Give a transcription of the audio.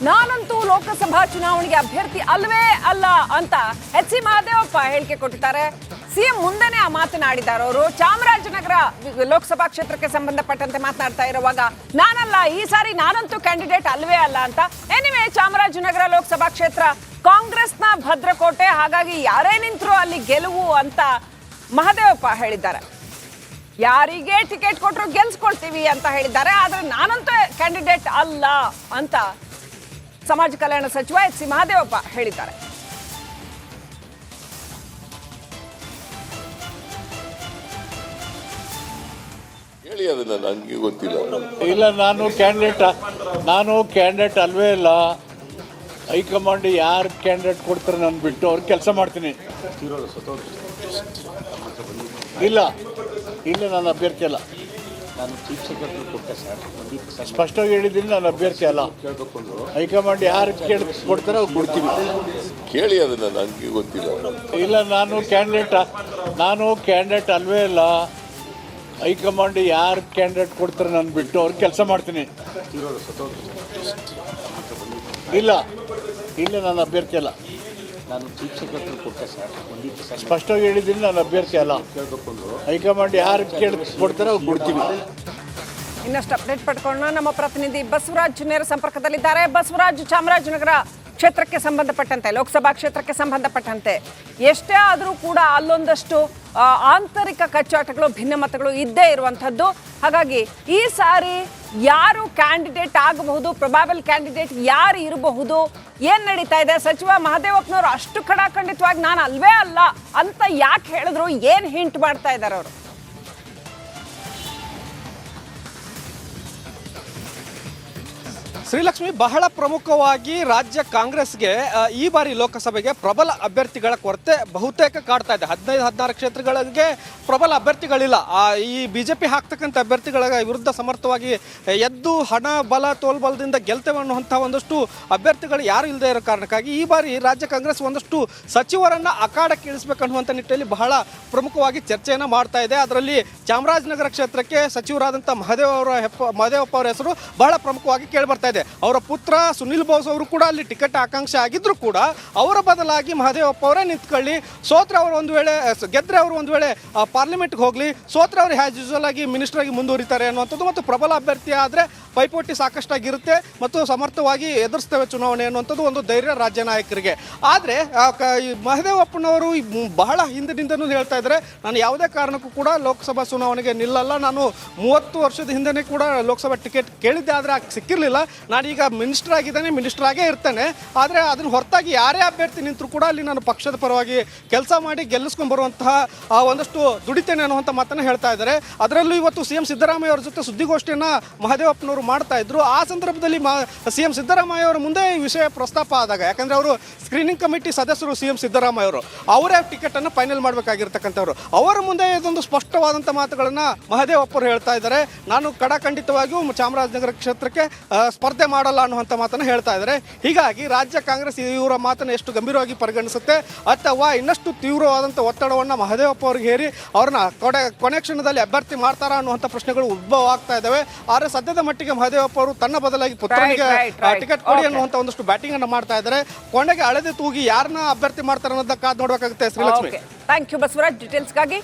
ನಾನಂತೂ ಲೋಕಸಭಾ ಚುನಾವಣೆಗೆ ಅಭ್ಯರ್ಥಿ ಅಲ್ವೇ ಅಲ್ಲ ಅಂತ ಎಚ್.ಸಿ. ಮಹದೇವಪ್ಪ ಹೇಳಿಕೆ ಕೊಟ್ಟಿದ್ದಾರೆ. ಸಿಎಂ ಮುಂದೆನೇ ಆ ಮಾತನಾಡಿದ್ದಾರೆ. ಅವರು ಚಾಮರಾಜನಗರ ಲೋಕಸಭಾ ಕ್ಷೇತ್ರಕ್ಕೆ ಸಂಬಂಧಪಟ್ಟಂತೆ ಮಾತನಾಡ್ತಾ ಇರುವಾಗ ನಾನಲ್ಲ, ಈ ಸಾರಿ ನಾನಂತೂ ಕ್ಯಾಂಡಿಡೇಟ್ ಅಲ್ವೇ ಅಲ್ಲ ಅಂತ. ಎನಿವೆ, ಚಾಮರಾಜನಗರ ಲೋಕಸಭಾ ಕ್ಷೇತ್ರ ಕಾಂಗ್ರೆಸ್ನ ಭದ್ರಕೋಟೆ, ಹಾಗಾಗಿ ಯಾರೇ ನಿಂತರೂ ಅಲ್ಲಿ ಗೆಲುವು ಅಂತ ಮಹದೇವಪ್ಪ ಹೇಳಿದ್ದಾರೆ. ಯಾರಿಗೆ ಟಿಕೆಟ್ ಕೊಟ್ಟರು ಗೆಲ್ಸ್ಕೊಳ್ತೀವಿ ಅಂತ ಹೇಳಿದ್ದಾರೆ. ಆದ್ರೆ ನಾನಂತೂ ಕ್ಯಾಂಡಿಡೇಟ್ ಅಲ್ಲ ಅಂತ ಸಮಾಜ ಕಲ್ಯಾಣ ಸಚಿವ ಎಚ್.ಸಿ. ಮಹದೇವಪ್ಪ ಹೇಳಿದ್ದಾರೆ. ಹೇಳಿ, ಅದನ್ನ ನನಗೆ ಗೊತ್ತಿಲ್ಲ. ಇಲ್ಲ, ನಾನು ಕ್ಯಾಂಡಿಡೇಟ್ ಅಲ್ವೇ ಇಲ್ಲ. ಹೈಕಮಾಂಡ್ ಯಾರು ಕ್ಯಾಂಡಿಡೇಟ್ ಕೊಡ್ತಾರೆ ನಾನು ಬಿಟ್ಟು ಅವ್ರಿಗೆ ಕೆಲಸ ಮಾಡ್ತೀನಿ. ಇಲ್ಲ, ನಾನು ಅಭ್ಯರ್ಥಿ ಅಲ್ಲ. ನಾನು ಚೀಫ್ ಸೆಕ್ರೆಟರಿ ಕೊಟ್ಟೆ ಸರ್, ಸ್ಪಷ್ಟವಾಗಿ ಹೇಳಿದ್ದೀನಿ, ನಾನು ಅಭ್ಯರ್ಥಿ ಅಲ್ಲ. ಹೈಕಮಾಂಡ್ ಯಾರು ಕೊಡ್ತಾರೆ ಅವ್ರು ಕೊಡ್ತೀವಿ. ಕೇಳಿ, ಅದನ್ನ ನನಗೆ ಗೊತ್ತಿಲ್ಲ. ಇಲ್ಲ, ನಾನು ಕ್ಯಾಂಡಿಡೇಟ್ ಅಲ್ವೇ ಇಲ್ಲ. ಹೈಕಮಾಂಡ್ ಯಾರು ಕ್ಯಾಂಡಿಡೇಟ್ ಕೊಡ್ತಾರೆ ನಾನು ಬಿಟ್ಟು ಅವ್ರಿಗೆ ಕೆಲಸ ಮಾಡ್ತೀನಿ. ಇಲ್ಲ, ನಾನು ಅಭ್ಯರ್ಥಿ ಅಲ್ಲ. ನಾನು ಚೀಫ್ ಸೆಕ್ರೆಟರಿ ಕೊಟ್ಟೆ ಸರ್, ಸ್ಪಷ್ಟವಾಗಿ ಹೇಳಿದ್ದೀನಿ, ನಾನು ಅಭ್ಯರ್ಥಿ ಅಲ್ಲ. ಹೈಕಮಾಂಡ್ ಯಾರು ಕೊಡ್ತಾರೆ ಅವ್ರು ಕೊಡ್ತೀವಿ. ಇನ್ನಷ್ಟು ಅಪ್ಡೇಟ್ ಪಡ್ಕೊಳ್ಳೋಣ. ನಮ್ಮ ಪ್ರತಿನಿಧಿ ಬಸವರಾಜ್ ನೇರ ಸಂಪರ್ಕದಲ್ಲಿದ್ದಾರೆ. ಬಸವರಾಜ್, ಚಾಮರಾಜನಗರ ಕ್ಷೇತ್ರಕ್ಕೆ ಸಂಬಂಧಪಟ್ಟಂತೆ, ಲೋಕಸಭಾ ಕ್ಷೇತ್ರಕ್ಕೆ ಸಂಬಂಧಪಟ್ಟಂತೆ ಎಷ್ಟೇ ಆದರೂ ಕೂಡ ಅಲ್ಲೊಂದಷ್ಟು ಆಂತರಿಕ ಕಚ್ಚಾಟಗಳು, ಭಿನ್ನಮತಗಳು ಇದ್ದೇ ಇರುವಂಥದ್ದು. ಹಾಗಾಗಿ ಈ ಸಾರಿ ಯಾರು ಕ್ಯಾಂಡಿಡೇಟ್ ಆಗಬಹುದು, ಪ್ರೊಬಾಬಲ್ ಕ್ಯಾಂಡಿಡೇಟ್ ಯಾರು ಇರಬಹುದು, ಏನ್ ನಡೀತಾ ಇದೆ? ಸಚಿವ ಮಹದೇವಪ್ಪನವರು ಅಷ್ಟು ಖಡಾಖಂಡಿತವಾಗಿ ನಾನು ಅಲ್ವೇ ಅಲ್ಲ ಅಂತ ಯಾಕೆ ಹೇಳಿದ್ರು? ಏನ್ ಹಿಂಟ್ ಮಾಡ್ತಾ ಇದ್ದಾರೆ ಅವರು? ಶ್ರೀಲಕ್ಷ್ಮಿ, ಬಹಳ ಪ್ರಮುಖವಾಗಿ ರಾಜ್ಯ ಕಾಂಗ್ರೆಸ್ಗೆ ಈ ಬಾರಿ ಲೋಕಸಭೆಗೆ ಪ್ರಬಲ ಅಭ್ಯರ್ಥಿಗಳ ಕೊರತೆ ಬಹುತೇಕ ಕಾಡ್ತಾ ಇದೆ. 15-16 ಕ್ಷೇತ್ರಗಳಿಗೆ ಪ್ರಬಲ ಅಭ್ಯರ್ಥಿಗಳಿಲ್ಲ. ಈ ಬಿಜೆಪಿ ಹಾಕ್ತಕ್ಕಂಥ ಅಭ್ಯರ್ಥಿಗಳ ವಿರುದ್ಧ ಸಮರ್ಥವಾಗಿ ಎದ್ದು ಹಣ ಬಲ ತೋಲ್ಬಲದಿಂದ ಗೆಲ್ತೇವೆ ಅನ್ನುವಂಥ ಒಂದಷ್ಟು ಅಭ್ಯರ್ಥಿಗಳು ಯಾರು ಇಲ್ಲದೆ ಇರೋ ಕಾರಣಕ್ಕಾಗಿ ಈ ಬಾರಿ ರಾಜ್ಯ ಕಾಂಗ್ರೆಸ್ ಒಂದಷ್ಟು ಸಚಿವರನ್ನ ಅಖಾಡಕ್ಕೆ ಇಳಿಸಬೇಕನ್ನುವಂಥ ನಿಟ್ಟಿನಲ್ಲಿ ಬಹಳ ಪ್ರಮುಖವಾಗಿ ಚರ್ಚೆಯನ್ನು ಮಾಡ್ತಾ ಇದೆ. ಅದರಲ್ಲಿ ಚಾಮರಾಜನಗರ ಕ್ಷೇತ್ರಕ್ಕೆ ಸಚಿವರಾದಂಥ ಮಹದೇವಪ್ಪ ಅವರ ಹೆಸರು ಬಹಳ ಪ್ರಮುಖವಾಗಿ ಕೇಳಿ ಬರ್ತಾ ಇದೆ. ಅವರ ಪುತ್ರ ಸುನಿಲ್ ಬೋಸ್ ಅವರು ಕೂಡ ಅಲ್ಲಿ ಟಿಕೆಟ್ ಆಕಾಂಕ್ಷೆ ಆಗಿದ್ರು ಕೂಡ ಅವರ ಬದಲಾಗಿ ಮಹದೇವಪ್ಪ ಅವರೇ ನಿಂತ್ಕೊಳ್ಳಿ, ಸೋತ್ರೆ ಅವರು ಒಂದು ವೇಳೆ ಗೆದ್ರೆ ಅವರು ಒಂದು ವೇಳೆ ಪಾರ್ಲಿಮೆಂಟ್ಗೆ ಹೋಗಲಿ, ಸೋತ್ರೆ ಅವರು ಹ್ಯಾಸ್ ಯೂಶುವಲ್ ಆಗಿ ಮಿನಿಸ್ಟರ್ ಆಗಿ ಮುಂದುವರಿತಾರೆ ಅನ್ನುವಂಥದ್ದು ಮತ್ತು ಪ್ರಬಲ ಅಭ್ಯರ್ಥಿ ಆದರೆ ಪೈಪೋಟಿ ಸಾಕಷ್ಟಾಗಿರುತ್ತೆ ಮತ್ತು ಸಮರ್ಥವಾಗಿ ಎದುರಿಸ್ತೇವೆ ಚುನಾವಣೆ ಅನ್ನುವಂಥದ್ದು ಒಂದು ಧೈರ್ಯ ರಾಜ್ಯ ನಾಯಕರಿಗೆ. ಆದರೆ ಮಹದೇವಪ್ಪನವರು ಬಹಳ ಹಿಂದಿನಿಂದನೂ ಹೇಳ್ತಾ ಇದ್ದಾರೆ, ನಾನು ಯಾವುದೇ ಕಾರಣಕ್ಕೂ ಕೂಡ ಲೋಕಸಭಾ ಚುನಾವಣೆಗೆ ನಿಲ್ಲಲ್ಲ. ನಾನು 30 ವರ್ಷದ ಹಿಂದೆ ಕೂಡ ಲೋಕಸಭಾ ಟಿಕೆಟ್ ಕೇಳಿದ್ದೆ, ಆದರೆ ಸಿಕ್ಕಿರಲಿಲ್ಲ. ನಾನೀಗ ಮಿನಿಸ್ಟರ್ ಆಗಿದ್ದೇನೆ, ಮಿನಿಸ್ಟರ್ ಆಗೇ ಇರ್ತೇನೆ. ಆದರೆ ಅದನ್ನು ಹೊರತಾಗಿ ಯಾರೇ ಅಭ್ಯರ್ಥಿ ನಿಂತರೂ ಕೂಡ ಅಲ್ಲಿ ನಾನು ಪಕ್ಷದ ಪರವಾಗಿ ಕೆಲಸ ಮಾಡಿ ಗೆಲ್ಲಿಸ್ಕೊಂಡು ಬರುವಂತಹ ಒಂದಷ್ಟು ದುಡಿತೇನೆ ಅನ್ನುವಂಥ ಮಾತನ್ನು ಹೇಳ್ತಾ ಇದ್ದಾರೆ. ಅದರಲ್ಲೂ ಇವತ್ತು CM ಸಿದ್ದರಾಮಯ್ಯ ಅವರ ಜೊತೆ ಸುದ್ದಿಗೋಷ್ಠಿಯನ್ನು ಮಹದೇವಪ್ಪನವರು ಮಾಡ್ತಾ ಇದ್ರು. ಆ ಸಂದರ್ಭದಲ್ಲಿ CM ಸಿದ್ದರಾಮಯ್ಯ ಅವರ ಮುಂದೆ ಈ ವಿಷಯ ಪ್ರಸ್ತಾಪ ಆದಾಗ, ಯಾಕಂದರೆ ಅವರು ಸ್ಕ್ರೀನಿಂಗ್ ಕಮಿಟಿ ಸದಸ್ಯರು CM ಸಿದ್ದರಾಮಯ್ಯ ಅವರು, ಅವರೇ ಟಿಕೆಟನ್ನು ಫೈನಲ್ ಮಾಡಬೇಕಾಗಿರ್ತಕ್ಕಂಥವ್ರು. ಅವರ ಮುಂದೆ ಇದೊಂದು ಸ್ಪಷ್ಟವಾದಂಥ ಮಾತುಗಳನ್ನು ಮಹದೇವಪ್ಪರು ಹೇಳ್ತಾ ಇದ್ದಾರೆ. ನಾನು ಖಡಾಖಂಡಿತವಾಗಿಯೂ ಚಾಮರಾಜನಗರ ಕ್ಷೇತ್ರಕ್ಕೆ ಸ್ಪರ್ಧೆ ಮಾಡಲ್ಲ ಅನ್ನುವಂಥ ಮಾತನ್ನು ಹೇಳ್ತಾ ಇದ್ದಾರೆ. ಹೀಗಾಗಿ ರಾಜ್ಯ ಕಾಂಗ್ರೆಸ್ ಇವರ ಮಾತನ್ನು ಎಷ್ಟು ಗಂಭೀರವಾಗಿ ಪರಿಗಣಿಸುತ್ತೆ ಅಥವಾ ಇನ್ನಷ್ಟು ತೀವ್ರವಾದಂಥ ಒತ್ತಡವನ್ನು ಮಹದೇವಪ್ಪ ಅವರಿಗೆ ಹೇರಿ ಅವ್ರನ್ನ ಕೊನೆ ಕ್ಷಣದಲ್ಲಿ ಅಭ್ಯರ್ಥಿ ಮಾಡ್ತಾರಾ ಅನ್ನುವಂಥ ಪ್ರಶ್ನೆಗಳು ಉದ್ಭವ ಆಗ್ತಾ ಇದ್ದಾವೆ. ಆದರೆ ಸದ್ಯದ ಮಟ್ಟಿಗೆ ಮಹದೇವಪ್ಪ ಅವರು ತನ್ನ ಬದಲಾಗಿ ಪುತ್ರನಿಗೆ ಟಿಕೆಟ್ ಕೊಡಿ ಅನ್ನುವಂಥ ಒಂದಷ್ಟು ಬ್ಯಾಟಿಂಗ್ ಅನ್ನು ಮಾಡ್ತಾ ಇದ್ದಾರೆ. ಕೊನೆಗೆ ಅಳೆದು ತೂಗಿ ಯಾರನ್ನ ಅಭ್ಯರ್ಥಿ ಮಾಡ್ತಾರೆ ಅನ್ನೋದನ್ನ ಕಾದು ನೋಡಬೇಕಾಗುತ್ತೆ. Srilakshmi, thank you Basavaraj ಡೀಟೇಲ್ಸ್ಗಾಗಿ.